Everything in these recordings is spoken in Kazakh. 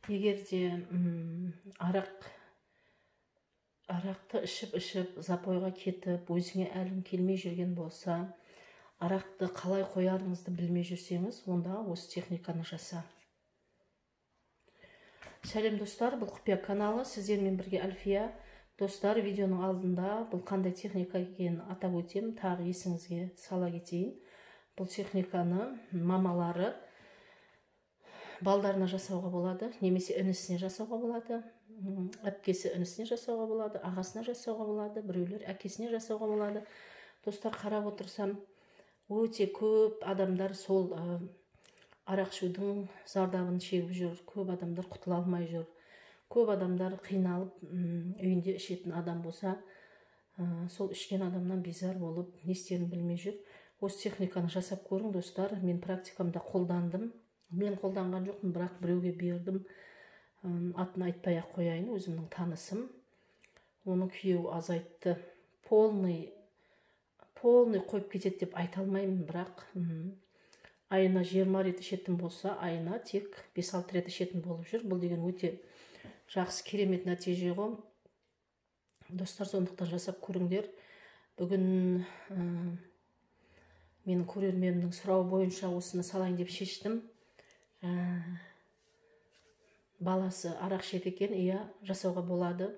Егер де арақты ішіп запойға кетіп, өзіңе әлің келмей жүрген болса, арақты қалай қоярыңызды білмей жүрсеңіз, онда осы техниканы жаса. Сәлем достар, бұл құпия каналы, сіздермен бірге Әлфия. Достар, видеоның алдында бұл қандай техника екенін атап өтем, тағы есіңізге сала кетейін. Бұл техниканы мамалары балдарына жасауға болады, немесе інісіне жасауға болады, әпкесі інісіне жасауға болады, ағасына жасауға болады, біреулер әкесіне жасауға болады. Достар, қарап отырсам, өте көп адамдар сол арақ ішудің зардабын шегіп жүр, көп адамдар құтыла алмай жүр. Көп адамдар қиналып, үйінде ішетін адам болса, сол ішкен адамнан безар болып, не істерін білмей жүр. Осы техниканы жасап көрің, достар. Мен практикамда қолдандым. Мен қолданған жоқпын, бірақ біреуге бердім. Атын айтпай-ақ қояйын, өзімнің танысым. Оның күйеуі азайтты. Полный қойып кетеді деп айта алмаймын, бірақ айына 20 рет ішетін болса, айына тек 5-6 рет ішетін болып жүр. Бұл деген өте жақсы, керемет нәтиже ғой. Достар, сондықтан жасап көріңдер. Бүгін менің көрерменімнің сұрауы бойынша осыны салайын деп шештім. Баласы арақ ішеді екен, иә, жасауға болады.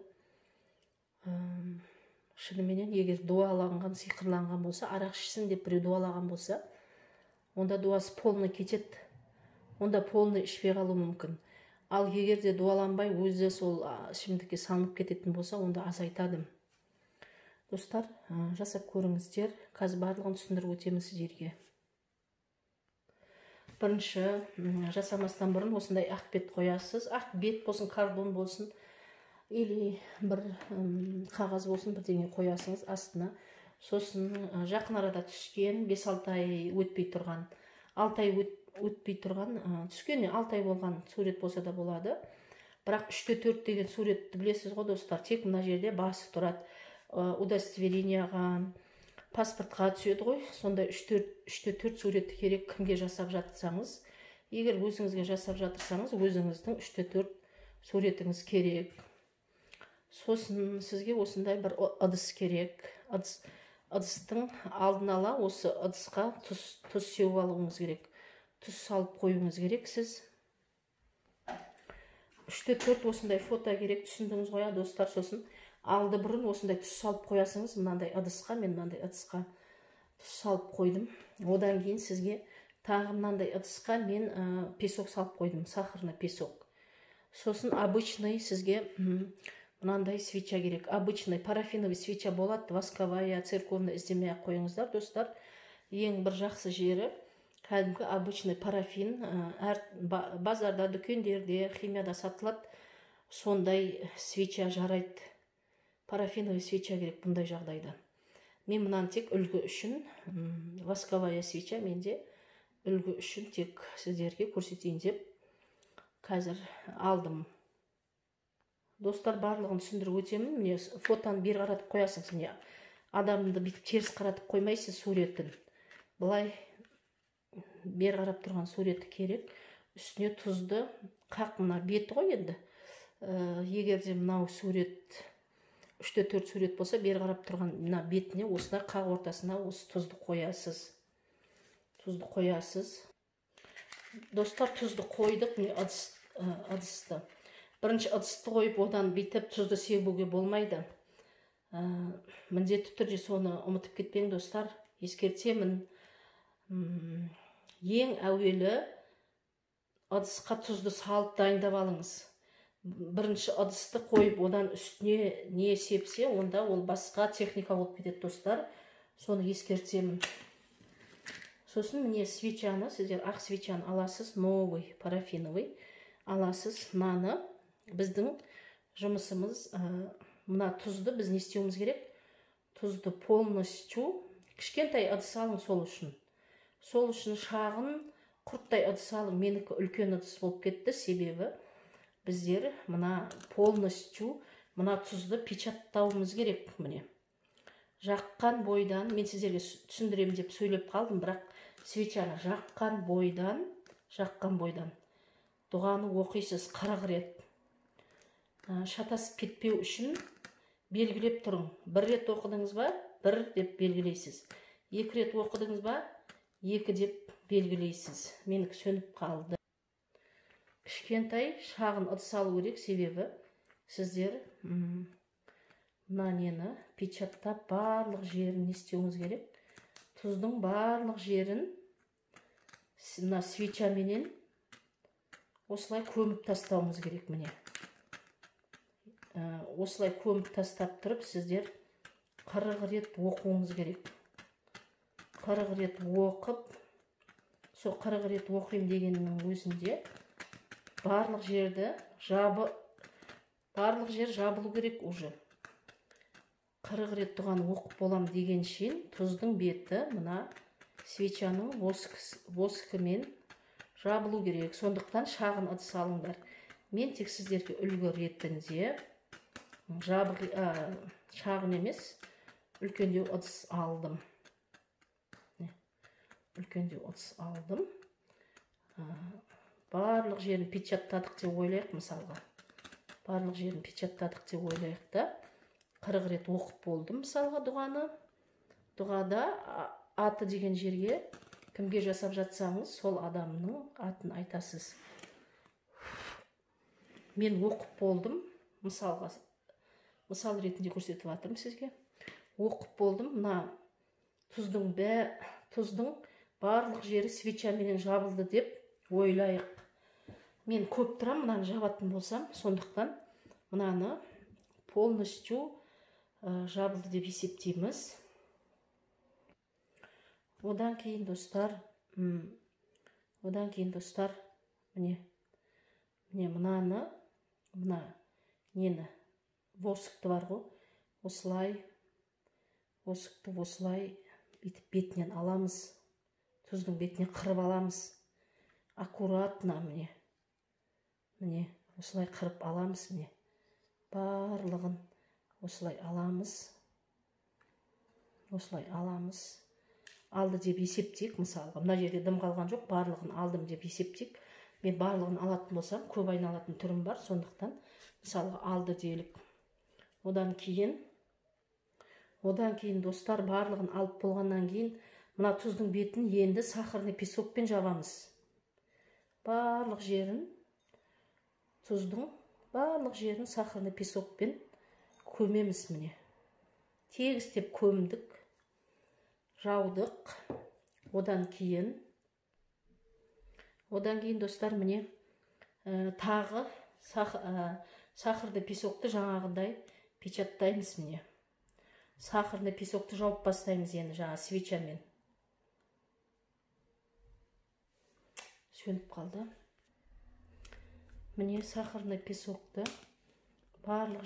Шыныменен, егер дуаланған, сиқырланған болса, арақ ішсін деп біреу дуалаған болса, онда дуасы полный кетеді. Онда полный ішпей қалу мүмкін. Ал егер де дуаланбай, өзі сол ішімдікке салынып кететін болса, онда азайтады. Достар, жасап көріңіздер. Қазір барлығын түсіндіріп өтемін сіздерге. Бірінші, жасамастан бұрын осындай ақ бет қоясыз. Ақ бет болсын, кардон болсын, или бір қағаз болсын, бірдеңе қоясыңыз астына. Сосын жақын арада түскен, 5-6 ай өтпей тұрған, 6 ай өтпей тұрған, түскенне 6 ай болған сурет болса да болады. Бірақ 3-4 деген суретті білесіз ғой, достар. Тек мына жерде басы тұрады. Удостоверенияға, паспортқа түседі ғой. Сондай 3-4 суретті керек кімге жасап жатсаңыз. Егер өзіңізге жасап жатырсаңыз, өзіңіздің 3-4 суретіңіз керек. Сосын сізге осындай бір ыдыс керек. Ыдыстың алдын ала осы ыдысқа тұз сеуіп алуыңыз керек. Тұз салып қоюыңыз керек сіз. 3-4 осындай фото керек, түсіндіңіз ғой, достар. Сосын алды бұрын осындай тұз салып қоясыңыз. Мынандай ыдысқа, мен мынандай ыдысқа тұз салып қойдым. Одан кейін сізге тағы мынандай ыдысқа мен песок салып қойдым, сахарный песок. Сосын обычный сізге мынандай свеча керек. Обычный парафиновый свеча болады, восковая, церковная іздемей-ақ қойыңыздар, достар. Ең бір жақсы жері кәдімгі обычный парафин. Базарда, дүкендерде, химияда сатылады. Сондай свеча жарайды. Парафиновый свеча керек бұндай жағдайда. Мен мұнан тек үлгі үшін, восковая свеча менде үлгі үшін тек сіздерге көрсетейін деп қазір алдым. Достар, барлығын түсіндіріп өтемін. Міне фотоны бері қаратып қоясыңыз. Міне адамды бүйтіп теріс қаратып қоймайсыз суретін. Былай бері қарап тұрған суреті керек. Үстіне тұзды, қақ мына беті ғой енді. Егер де мынау сурет 3-4 сурет болса, бері қарап тұрған мына бетіне осына қақ ортасына осы тұзды қоясыз. Тұзды қоясыз. Достар, тұзды қойдық, міне ыдысты. Бірінші ыдысты қойып, одан бүйтіп тұзды себуге болмайды. Міндетті түрде соны ұмытып кетпең, достар. Ескертемін. Ең әуелі ыдысқа тұзды салып дайындап алыңыз. Бірінші ыдысты қойып, одан үстіне не сепсе, онда ол басқа техника болып кетеді, достар. Соны ескертемін. Сосын міне свечаны, сіздер ақ свечаны аласыз, новый, парафиновый аласыз. Мынаны біздің жұмысымыз, мына тұзды біз не істеуіміз керек? Тұзды полностью кішкентай ыдыс алың сол үшін. Сол үшін шағын құрттай ыдыс алың. Менікі үлкен ыдыс болып кетті, себебі біздер мына полностью мына тұзды печаттауымыз керек. Міне жаққан бойдан, мен сіздерге түсіндірем деп сөйлеп қалдым, бірақ свечаны жаққан бойдан дұғаны оқисыз 40 рет. Шатасып кетпеу үшін белгілеп тұрың. 1 рет оқыдыңыз ба, 1 деп белгілейсіз. 2 рет оқыдыңыз ба, 2 деп белгілейсіз. Менікі сөніп қалды. Кішкентай шағын ыдыс алу керек, себебі сіздер мына нені печаттап барлық жерін не істеуіңіз керек. Тұздың барлық жерін мына свечаменен осылай көміп тастауыңыз керек. Міне осылай көміп тастап тұрып сіздер 40 рет оқуыңыз керек. 40 рет оқып, сол 40 рет оқимын дегеннің өзінде барлық жер жабылу керек уже. 40 рет дұғаны оқып болам деген шейін тұздың беті мына свечаның воскымен жабылу керек. Сондықтан шағын ыдыс алыңдар. Мен тек сіздерге үлгі ретінде шағын емес, үлкендеу ыдыс алдым. Үлкендеу ыдыс алдым. Барлық жерін печаттадық деп ойлайық, мысалға. Барлық жерін печаттадық деп ойлайық та, 40 рет оқып болдым, мысалға, дұғаны. Дұғада аты деген жерге кімге жасап жатсаңыз, сол адамның атын айтасыз. Мен оқып болдым, мысал ретінде көрсетіп жатырмын сізге. Оқып болдым, мына тұздың барлық жері свечаменен жабылды деп ойлайық. Мен көп тұрам, мынаны жабатын болсам, сондықтан мынаны полностью жабылды деп есептейміз. Одан кейін достар, міне мынаны, нені, восыкты бар ғой, восыкты осылай бетінен аламыз, тұздың бетінен қырып аламыз. Аккуратно, міне, осылай қырып аламыз, міне, барлығын осылай аламыз. Алды деп есептейік, мысалға, мына жерде дым қалған жоқ, барлығын алдым деп есептейік. Мен барлығын алатын болсам, көп айналатын түрім бар, сондықтан мысалға алды делік. Одан кейін достар, барлығын алып болғаннан кейін, мына тұздың бетін енді сахарный песокпен жабамыз. Барлық жерін сахарный песокпен көмеміз, міне. Тегістеп көмдік, жаудық. Одан кейін достар, міне, тағы сахарный песокты жаңағындай печаттаймыз, міне. Сахарный песокты жауып бастаймыз енді жаңа свечамен. Сөніп қалды. Міне сахарный песокты барлық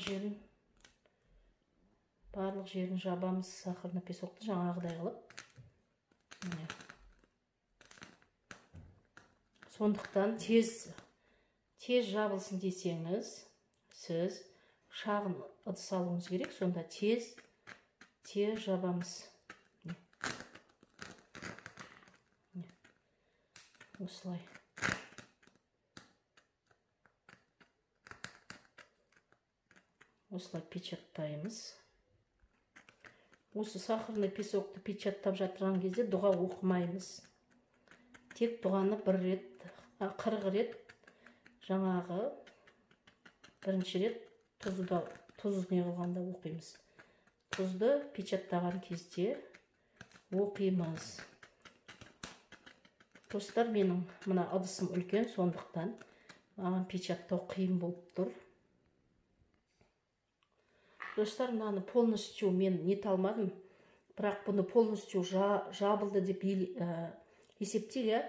жерін жабамыз, сахарный песокты жаңағыдай қылып. Сондықтан тез жабылсын десеңіз, сіз шағын ыдыс алуыңыз керек, сонда тез жабамыз. Осылай. Осылай печаттаймыз. Осы сахарный песокты печаттап жатырған кезде дұға оқымаймыз. Тек дұғаны 40 рет жаңағы бірінші рет тұз не қылғанда оқимыз. Тұзды печаттаған кезде оқимыз. Достар, менің мына ыдысым үлкен, сондықтан маған печаттау қиын болып тұр. Достар, мынаны полностью мен нете алмадым, бірақ бұны полностью жабылды деп есептейік.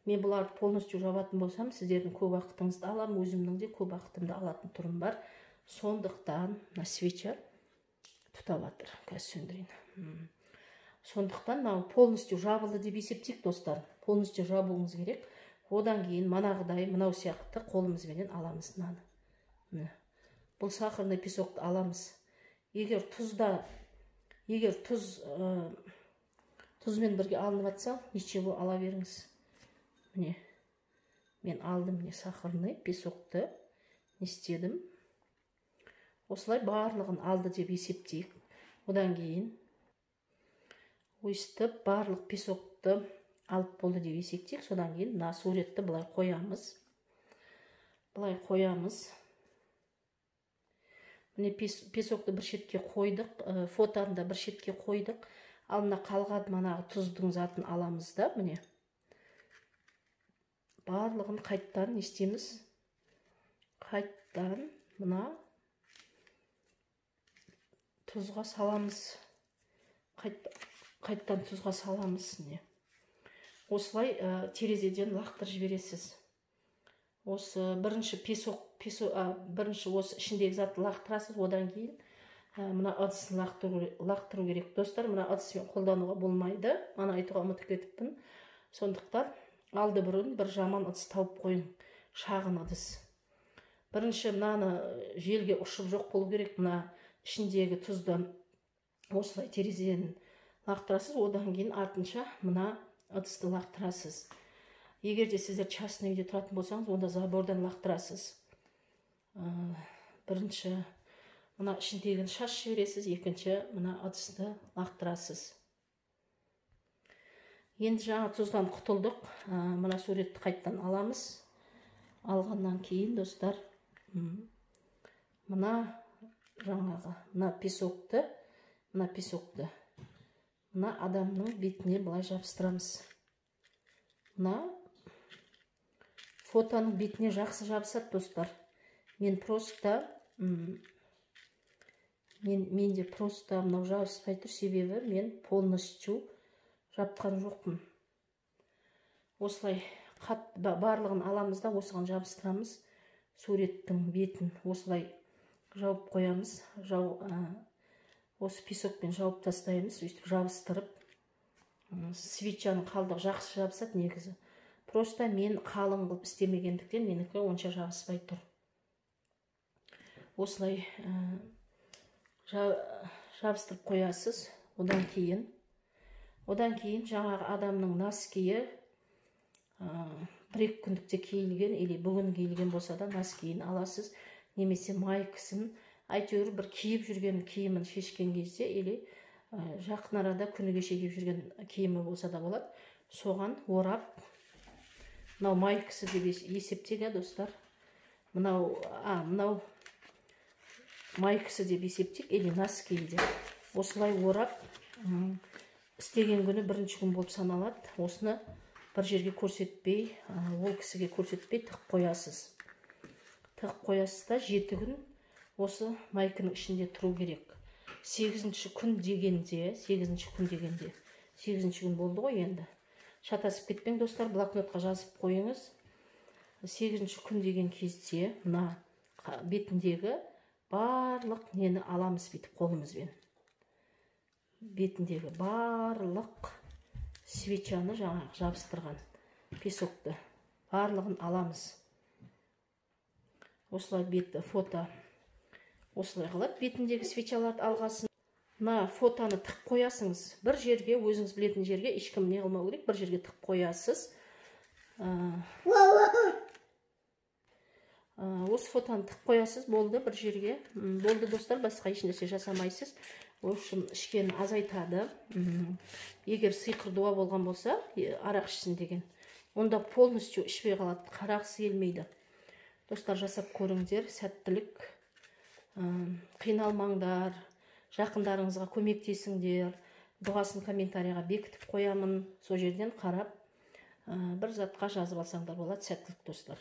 Мен бұларды полностью жабатын болсам, сіздердің көп уақытыңызды алам, өзімнің де көп уақытымды алатын түрім бар. Сондықтан свеча тұтап жатыр. Қазір сөндірейін. Сондықтан полностью жабылды деп есептейік, достар. Полностью жабуыңыз керек. Одан кейін манағыдай, мынау сияқты қолымызбенен аламыз мынаны. Бұл сахарный песокты аламыз. Егер тұзмен бірге алынып жатса, ничего ала беріңіз. Міне, мен алдым не сахарный песокты не істедім. Осылай барлығын алды деп есептейік. Одан кейін өйстіп барлық песокты алып болды деп есептейік. Содан кейін мына суретті былай қоямыз. Міне песокты бір шетке қойдық, фотоны да бір шетке қойдық. Ал мына қалған манағы тұздың затын аламыз да, міне. Барлығын қайттан не істейміз? Қайттан мына тұзға саламыз. Қайттан тұзға саламыз. Осылай терезеден лақтырып жібересіз. Осы бірінші бірінші осы ішіндегі затты лақтырасыз, одан кейін мына ыдысын лақтыру керек. Достар, мына ыдыспен қолдануға болмайды. Мана айтуға ұмытып кетіппін. Сондықтан алды бұрын бір жаман ыдыс тауып қойың, шағын ыдыс. Бірінші мынаны желге ұшып жоқ болу керек. Мына ішіндегі тұзды осылай терезеден лақтырасыз, одан кейін артынша мына ыдысты лақтырасыз. Егер де сіздер частный үйде тұратын болсаңыз, онда забордан лақтырасыз. Бірінші мына ішіндегін шаш жібересіз, екінші мына ыдысты лақтырасыз. Енді жаңа тұздан құтылдық. Мына суретті қайттан аламыз. Алғаннан кейін, достар, мына жаңағы мына песокты мына адамның бетіне былай жабыстырамыз. Мына фотоның бетіне жақсы жабысады, достар. Менде просто мынау жабыспай тұр, себебі мен полностью жапқан жоқпын. Осылай барлығын аламыз да осыған жабыстырамыз. Суреттің бетін осылай жауып қоямыз. Осы песокпен жауып тастаймыз, өйстіп жабыстырып. Свечаның қалдығы жақсы жабысады негізі. Просто мен қалың қылып істемегендіктен менікі онша жабыспай тұр. Осылай жабыстырып қоясыз. Одан кейін жаңағы адамның носкиі бір-екі күндікте киілген, или бүгін киілген болса да носкиін аласыз, немесе майкасын, әйтеуір бір киіп жүрген киімін шешкен кезде, или жақын арада күні кеше киіп жүрген киімі болса да болады, соған орап, мынау майкасы деп есептейік, достар. Мынау майкасы деп есептейік, или носки деп. Осылай орап, істеген күні бірінші күн болып саналады. Осыны бір жерге көрсетпей, ол кісіге көрсетпей тығып қоясыз. Тығып қоясыз да 7 күн осы майканың ішінде тұру керек. 8-ші күн дегенде, 8-ші күн болды ғой енді. Шатасып кетпең, достар, блокнотқа жазып қойыңыз. 8-ші күн деген кезде мына бетіндегі барлық нені аламыз бүйтіп қолымызбен. Бетіндегі барлық свечаны жаңағы жабыстырған песокты барлығын аламыз. Осылай бетті фото осылай қылып, бетіндегі свечаларды алғасын. Мына фотоны тығып қоясыңыз. Бір жерге, өзіңіз білетін жерге, ешкім не қылмау керек, бір жерге тығып қоясыз. Осы фотоны тығып қоясыз, болды бір жерге. Болды, достар, басқа ешнәрсе жасамайсыз. В общем, ішкенін азайтады. Егер сиқыр дуа болған болса, арақ ішсін деген, онда полностью ішпей қалады, қарағысы келмейді. Достар, жасап көріңдер, сәттілік, қиналмаңдар, жақындарыңызға көмектесіңдер. Дұғасын комментарияға бекітіп қоямын, сол жерден қарап бір затқа жазып алсаңдар болады. Сәттілік, достар.